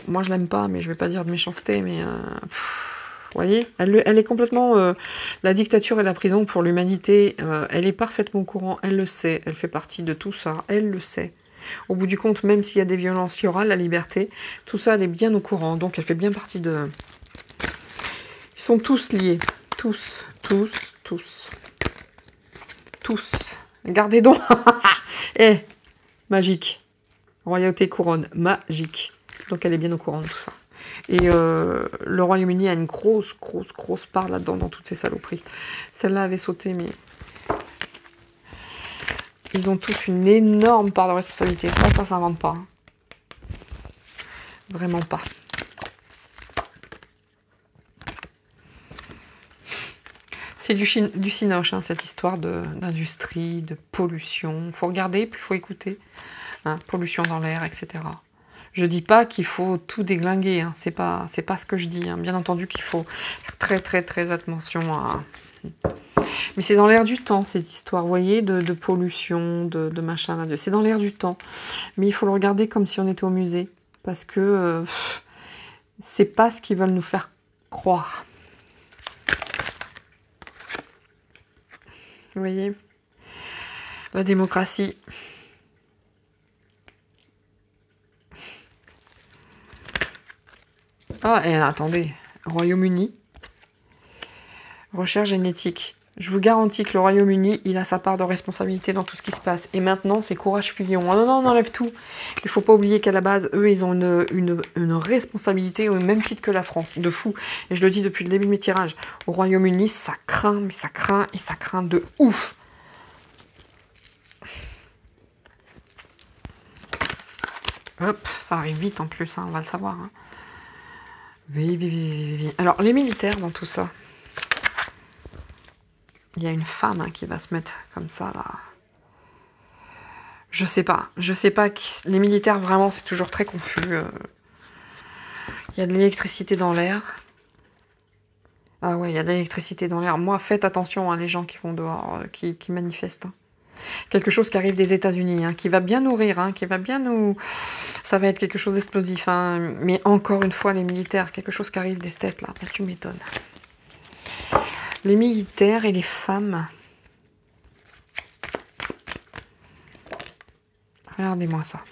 Moi, je l'aime pas, mais je vais pas dire de méchanceté, mais... vous voyez, elle est complètement... la dictature et la prison pour l'humanité, elle est parfaitement au courant, elle le sait, elle fait partie de tout ça, elle le sait. Au bout du compte, même s'il y a des violences, il y aura la liberté. Tout ça, elle est bien au courant, donc elle fait bien partie de... Ils sont tous liés. Tous, tous, tous. Tous. Regardez donc. Eh, magique. Royauté couronne, magique. Donc elle est bien au courant de tout ça. Et le Royaume-Uni a une grosse part là-dedans, dans toutes ces saloperies. Celle-là avait sauté, mais... Ils ont tous une énorme part de responsabilité. Ça s'invente pas. Hein. Vraiment pas. C'est du cinoche, hein, cette histoire d'industrie, de pollution. Il faut regarder, puis il faut écouter. Hein, pollution dans l'air, etc. Je dis pas qu'il faut tout déglinguer, hein. C'est pas ce que je dis. Hein. Bien entendu qu'il faut faire très attention à... Mais c'est dans l'air du temps, cette histoire, vous voyez, de pollution, de machin. C'est dans l'air du temps. Mais il faut le regarder comme si on était au musée. Parce que c'est pas ce qu'ils veulent nous faire croire. Vous voyez, la démocratie. Ah, et attendez, Royaume-Uni, recherche génétique. Je vous garantis que le Royaume-Uni, il a sa part de responsabilité dans tout ce qui se passe. Et maintenant, c'est courage filion. Ah non, on enlève tout. Il ne faut pas oublier qu'à la base, eux, ils ont une responsabilité au même titre que la France. De fou. Et je le dis depuis le début de mes tirages. Au Royaume-Uni, ça craint, mais ça craint, et ça craint de ouf. Hop, ça arrive vite en plus, hein, on va le savoir. Hein. Vite. Alors, les militaires dans tout ça. Il y a une femme hein, qui va se mettre comme ça, là. Je sais pas. Les militaires, vraiment, c'est toujours très confus. Il y a de l'électricité dans l'air. Ah ouais, il y a de l'électricité dans l'air. Moi, faites attention, hein, les gens qui vont dehors, qui manifestent. Hein. Quelque chose qui arrive des États-Unis, hein, qui va bien nourrir, hein, qui va bien nous... Ça va être quelque chose d'explosif. Hein. Mais encore une fois, les militaires, quelque chose qui arrive des steppes, là. Bah, tu m'étonnes. Les militaires et les femmes. Regardez-moi ça.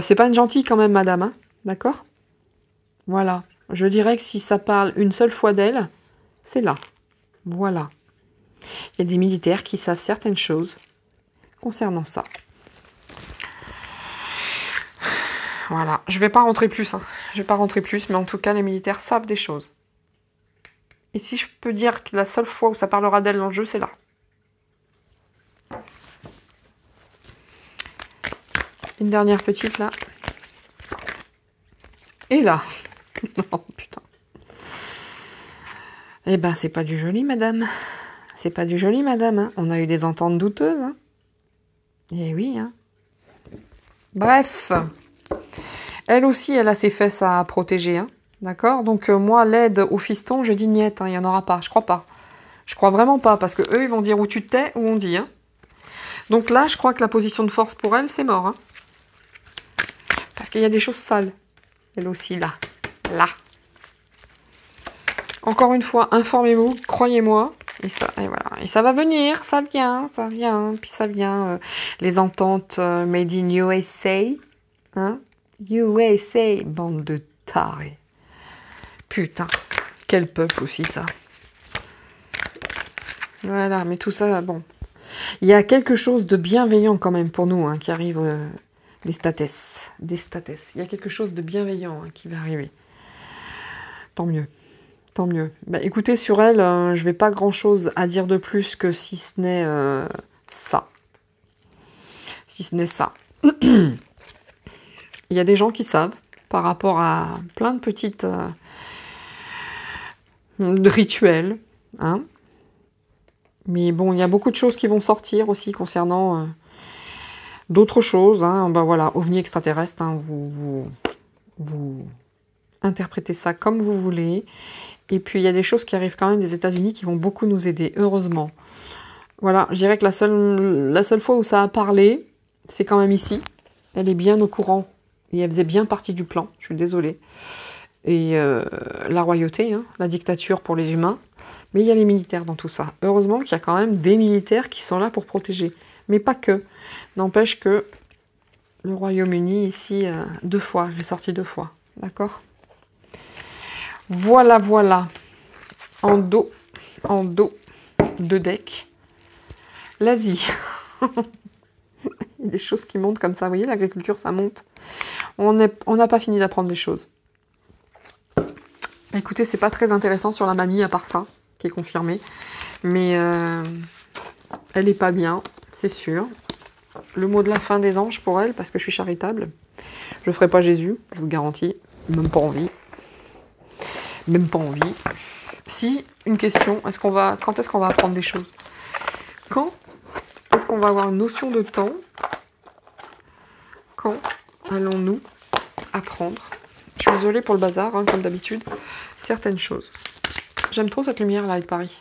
C'est pas une gentille quand même, madame, hein, d'accord? Voilà. Je dirais que si ça parle une seule fois d'elle, c'est là. Voilà. Il y a des militaires qui savent certaines choses concernant ça. Voilà. Je vais pas rentrer plus, hein. Je vais pas rentrer plus, mais en tout cas, les militaires savent des choses. Et si je peux dire que la seule fois où ça parlera d'elle dans le jeu, c'est là. Une dernière petite, là. Et là. Oh, putain. Eh ben, c'est pas du joli, madame. C'est pas du joli, madame. Hein. On a eu des ententes douteuses. Hein. Eh oui, hein. Bref. Elle aussi, elle a ses fesses à protéger, hein. D'accord? Donc, moi, l'aide au fiston, je dis niet, hein, il n'y en aura pas. Je crois pas. Je crois vraiment pas, parce que eux, ils vont dire où tu te tais, où on dit. Hein. Donc là, je crois que la position de force pour elle, c'est mort. Hein. Parce qu'il y a des choses sales. Elle aussi, là. Là. Encore une fois, informez-vous, croyez-moi. Et voilà. Et ça va venir, ça vient. Puis ça vient. Les ententes made in USA. Hein? USA, bande de tarés. Putain, quel peuple aussi, ça. Voilà, mais tout ça, bon. Il y a quelque chose de bienveillant quand même pour nous, hein, qui arrive des states. Il y a quelque chose de bienveillant hein, qui va arriver. Tant mieux. Tant mieux. Bah, écoutez, sur elle, je vais pas grand-chose à dire de plus que si ce n'est ça. Si ce n'est ça. Il y a des gens qui savent, par rapport à plein de petites... de rituels, hein. Mais bon, il y a beaucoup de choses qui vont sortir aussi concernant d'autres choses, hein. Ben voilà, ovni extraterrestre, hein. Vous interprétez ça comme vous voulez. Et puis il y a des choses qui arrivent quand même des États-Unis qui vont beaucoup nous aider, heureusement. Voilà, je dirais que la seule fois où ça a parlé, c'est quand même ici. Elle est bien au courant. Et elle faisait bien partie du plan. Je suis désolée. Et la royauté, hein, la dictature pour les humains. Mais il y a les militaires dans tout ça. Heureusement qu'il y a quand même des militaires qui sont là pour protéger. Mais pas que. N'empêche que le Royaume-Uni, ici, 2 fois. J'ai sorti 2 fois. D'accord? Voilà, voilà. En dos, 2 decks. L'Asie. Il y a des choses qui montent comme ça. Vous voyez, l'agriculture, ça monte. On n'a pas fini d'apprendre des choses. Écoutez, c'est pas très intéressant sur la mamie, à part ça, qui est confirmé. Mais elle est pas bien, c'est sûr. Le mot de la fin des anges pour elle, parce que je suis charitable. Je ferai pas Jésus, je vous le garantis. Même pas envie. Même pas envie. Si, une question, quand est-ce qu'on va apprendre des choses? Quand est-ce qu'on va avoir une notion de temps? Quand allons-nous apprendre? Je suis désolée pour le bazar, hein, comme d'habitude. Certaines choses. J'aime trop cette lumière là avec Paris.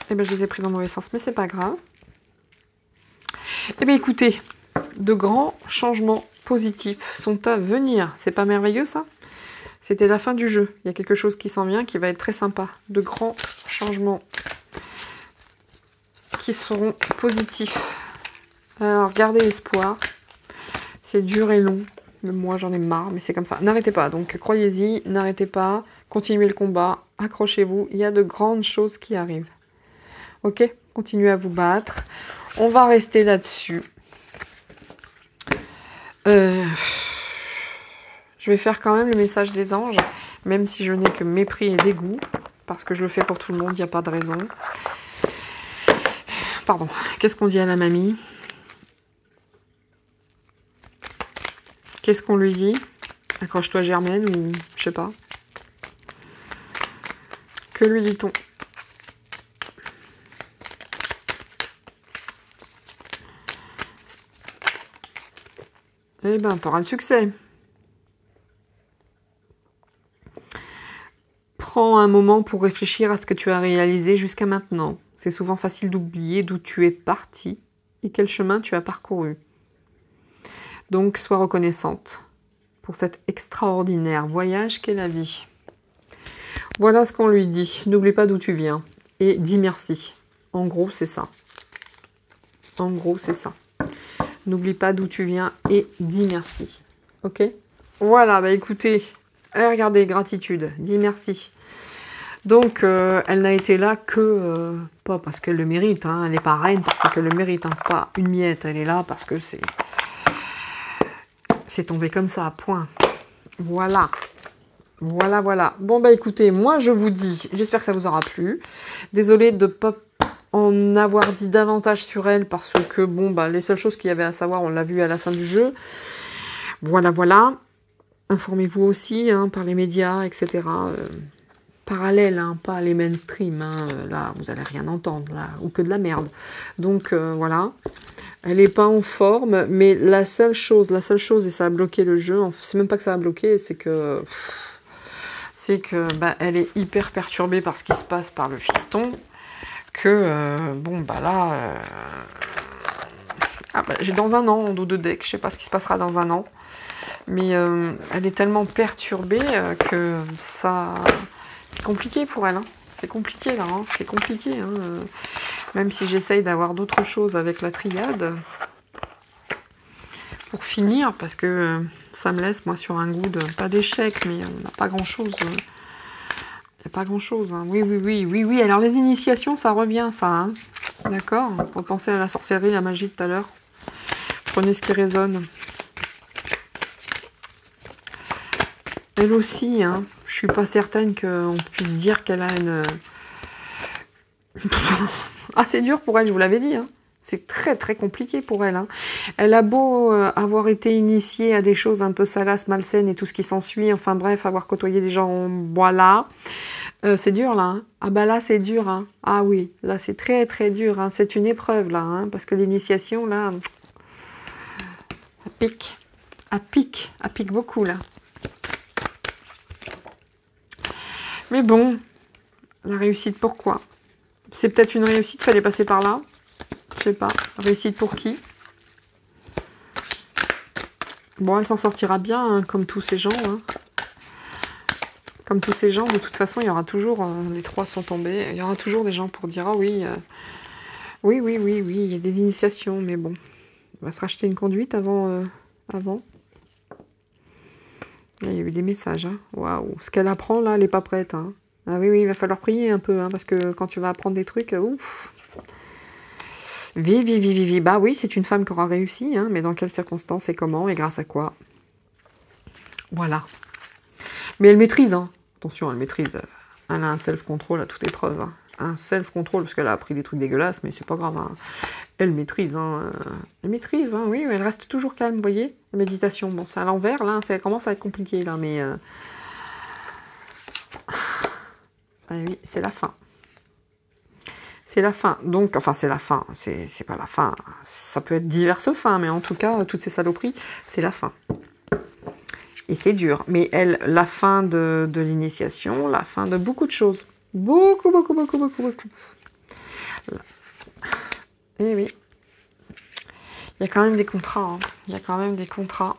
Eh bien, je les ai pris dans le mauvais sens, mais c'est pas grave. Eh bien, écoutez, de grands changements positifs sont à venir. C'est pas merveilleux, ça? C'était la fin du jeu. Il y a quelque chose qui s'en vient qui va être très sympa. De grands changements qui seront positifs. Alors, gardez espoir. C'est dur et long. Même moi, j'en ai marre, mais c'est comme ça. N'arrêtez pas. Donc, croyez-y, n'arrêtez pas. Continuez le combat. Accrochez-vous. Il y a de grandes choses qui arrivent. Ok? Continuez à vous battre. On va rester là-dessus. Je vais faire quand même le message des anges, même si je n'ai que mépris et dégoût, parce que je le fais pour tout le monde, il n'y a pas de raison. Pardon. Qu'est-ce qu'on dit à la mamie? Qu'est-ce qu'on lui dit? Accroche-toi Germaine, ou je sais pas. Que lui dit-on? Eh ben, t'auras le succès. Prends un moment pour réfléchir à ce que tu as réalisé jusqu'à maintenant. C'est souvent facile d'oublier d'où tu es parti et quel chemin tu as parcouru. Donc, sois reconnaissante pour cet extraordinaire voyage qu'est la vie. Voilà ce qu'on lui dit. N'oublie pas d'où tu viens et dis merci. En gros, c'est ça. En gros, c'est ça. N'oublie pas d'où tu viens et dis merci. Ok? Voilà, bah écoutez, regardez, gratitude, dis merci. Donc, elle n'a été là que, pas parce qu'elle le mérite, hein, elle n'est pas reine parce qu'elle le mérite, hein, pas une miette, elle est là parce que c'est tombé comme ça, point. Voilà. Voilà, voilà. Bon, bah écoutez, moi je vous dis, j'espère que ça vous aura plu. Désolée de ne pas en avoir dit davantage sur elle parce que, bon, bah les seules choses qu'il y avait à savoir, on l'a vu à la fin du jeu. Voilà, voilà. Informez-vous aussi hein, par les médias, etc. Parallèles, hein, pas les mainstream. Hein, là, vous n'allez rien entendre, là, ou que de la merde. Donc, voilà. Elle n'est pas en forme, mais la seule chose, et ça a bloqué le jeu, c'est même pas que ça a bloqué, c'est que bah, elle est hyper perturbée par ce qui se passe par le fiston, que, bon, bah là, bah, j'ai dans un an en dos de deck, je sais pas ce qui se passera dans un an, mais elle est tellement perturbée que ça, c'est compliqué pour elle, hein. C'est compliqué là, hein. C'est compliqué, hein. Même si j'essaye d'avoir d'autres choses avec la triade. Pour finir, parce que ça me laisse, moi, sur un goût de... Pas d'échec, mais on n'a pas grand-chose. Il n'y a pas grand-chose. Hein. Oui. Alors, les initiations, ça revient, ça. Hein. D'accord? Pour penser à la sorcellerie, la magie tout à l'heure. Prenez ce qui résonne. Elle aussi, hein. Je suis pas certaine qu'on puisse dire qu'elle a une... Ah, c'est dur pour elle, je vous l'avais dit. Hein. C'est très, très compliqué pour elle. Hein. Elle a beau avoir été initiée à des choses un peu salaces, malsaines et tout ce qui s'ensuit. Enfin bref, avoir côtoyé des gens, voilà. C'est dur, là. Hein. Ah bah là, c'est dur. Hein. Ah oui, là, c'est très, très dur. Hein. C'est une épreuve, là. Hein, parce que l'initiation, là, elle pique. Elle pique beaucoup, là. Mais bon, la réussite, pourquoi? C'est peut-être une réussite, fallait passer par là. Je sais pas. Réussite pour qui? Bon, elle s'en sortira bien, hein, comme tous ces gens. Hein. Comme tous ces gens, de toute façon, il y aura toujours, les 3 sont tombés, il y aura toujours des gens pour dire, ah oui, oui, il y a des initiations, mais bon, on va se racheter une conduite avant. Là, il y a eu des messages, hein. Waouh, ce qu'elle apprend, là, elle n'est pas prête, hein. Ah oui, il va falloir prier un peu, hein, parce que quand tu vas apprendre des trucs, ouf. Vive. Bah oui, c'est une femme qui aura réussi, hein, mais dans quelles circonstances et comment et grâce à quoi? Voilà. Mais elle maîtrise, hein. Attention, elle maîtrise. Elle a un self-control à toute épreuve. Hein. Un self-control, parce qu'elle a appris des trucs dégueulasses, mais c'est pas grave. Hein. Elle maîtrise, hein. Elle maîtrise, hein, oui, mais elle reste toujours calme, vous voyez. La méditation, bon, c'est à l'envers, là, ça commence à être compliqué, là, mais... Ah oui, c'est la fin. C'est la fin. Donc, enfin, c'est la fin. C'est pas la fin. Ça peut être diverses fins, mais en tout cas, toutes ces saloperies, c'est la fin. Et c'est dur. Mais elle, la fin de l'initiation, la fin de beaucoup de choses. Beaucoup. Eh oui. Il y a quand même des contrats. Hein. Il y a quand même des contrats.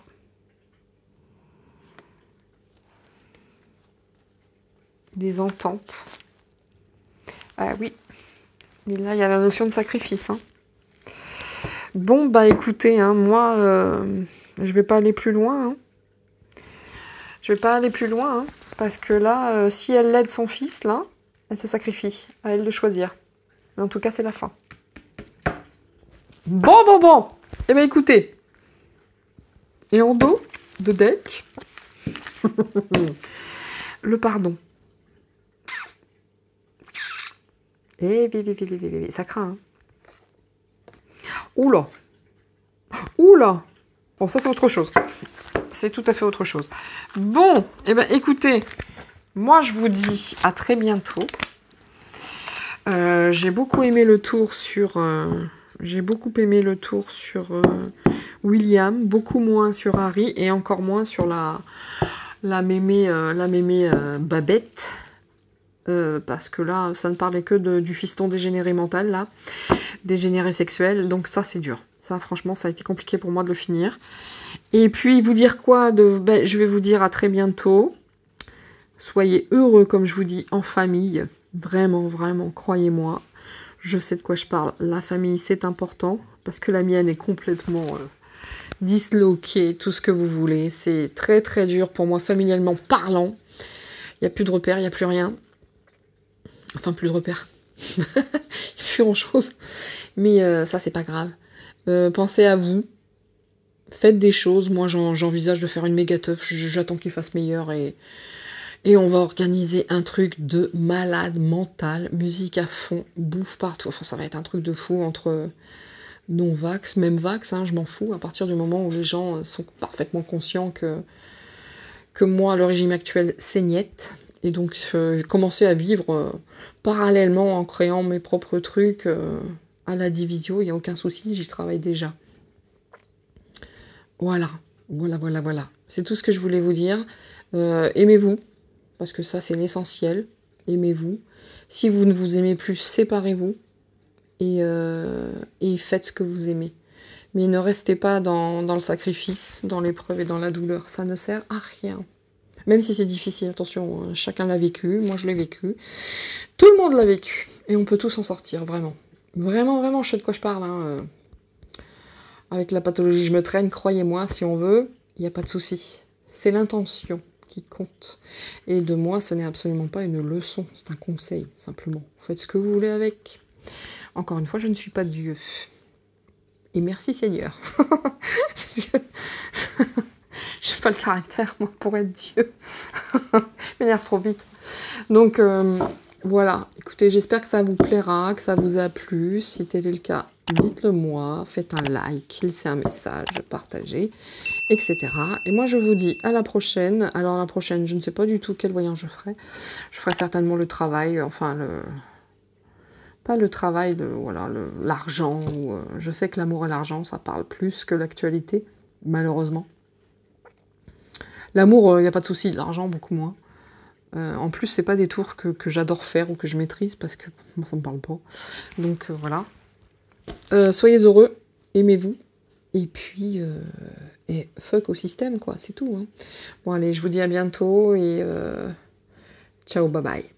Des ententes. Ah oui. Mais là, il y a la notion de sacrifice. Hein. Bon, bah écoutez, hein, moi, je vais pas aller plus loin. Hein. Je vais pas aller plus loin, hein, parce que là, si elle aide son fils, là, elle se sacrifie. À elle de choisir. Mais en tout cas, c'est la fin. Bon. Eh bien, écoutez. Et en dos de deck, le pardon. Et ça craint. Hein. Oula. Bon, ça, c'est autre chose. C'est tout à fait autre chose. Bon, eh bien, écoutez, moi, je vous dis à très bientôt. J'ai beaucoup aimé le tour sur... William, beaucoup moins sur Harry, et encore moins sur la mémé Babette. Parce que là, ça ne parlait que du fiston dégénéré mental, là. Dégénéré sexuel. Donc ça, c'est dur. Ça, franchement, ça a été compliqué pour moi de le finir. Et puis, vous dire quoi je vais vous dire à très bientôt. Soyez heureux, comme je vous dis, en famille. Vraiment, croyez-moi. Je sais de quoi je parle. La famille, c'est important. Parce que la mienne est complètement disloquée. Tout ce que vous voulez. C'est très, très dur pour moi, familialement parlant. Il n'y a plus de repères, il n'y a plus rien. Enfin, plus de repères. Il n'y a plus grand-chose. Mais ça, c'est pas grave. Pensez à vous. Faites des choses. Moi, j'envisage de faire une méga teuf. J'attends qu'il fasse meilleur. Et on va organiser un truc de malade mental. Musique à fond. Bouffe partout. Enfin, ça va être un truc de fou entre non-vax, même vax. Hein, je m'en fous. À partir du moment où les gens sont parfaitement conscients que moi, le régime actuel, c'est niette. Et donc, j'ai commencé à vivre parallèlement en créant mes propres trucs à la Divisio. Il n'y a aucun souci, j'y travaille déjà. Voilà. C'est tout ce que je voulais vous dire. Aimez-vous, parce que ça, c'est l'essentiel. Aimez-vous. Si vous ne vous aimez plus, séparez-vous. Et faites ce que vous aimez. Mais ne restez pas dans le sacrifice, dans l'épreuve et dans la douleur. Ça ne sert à rien. Même si c'est difficile, attention, chacun l'a vécu, moi je l'ai vécu. Tout le monde l'a vécu. Et on peut tous en sortir, vraiment. Vraiment, je sais de quoi je parle. Hein. Avec la pathologie, je me traîne, croyez-moi, si on veut, il n'y a pas de souci. C'est l'intention qui compte. Et de moi, ce n'est absolument pas une leçon, c'est un conseil, simplement. Vous faites ce que vous voulez avec. Encore une fois, je ne suis pas Dieu. Et merci Seigneur. Parce que... je n'ai pas le caractère, moi, pour être Dieu. Je m'énerve trop vite. Donc, voilà. Écoutez, j'espère que ça vous plaira, que ça vous a plu. Si tel est le cas, dites-le moi. Faites un like, laissez un message, partagez, etc. Et moi, je vous dis à la prochaine. Alors, la prochaine, je ne sais pas du tout quel voyage je ferai. Je ferai certainement le travail, enfin, pas le travail, voilà, l'argent. Je sais que l'amour et l'argent, ça parle plus que l'actualité, malheureusement. L'amour, il n'y a pas de souci, l'argent, beaucoup moins. En plus, c'est pas des tours que j'adore faire ou que je maîtrise, parce que moi, ça me parle pas. Donc, voilà. Soyez heureux, aimez-vous, et puis et fuck au système, quoi, c'est tout. Hein. Bon allez, je vous dis à bientôt, et ciao, bye bye.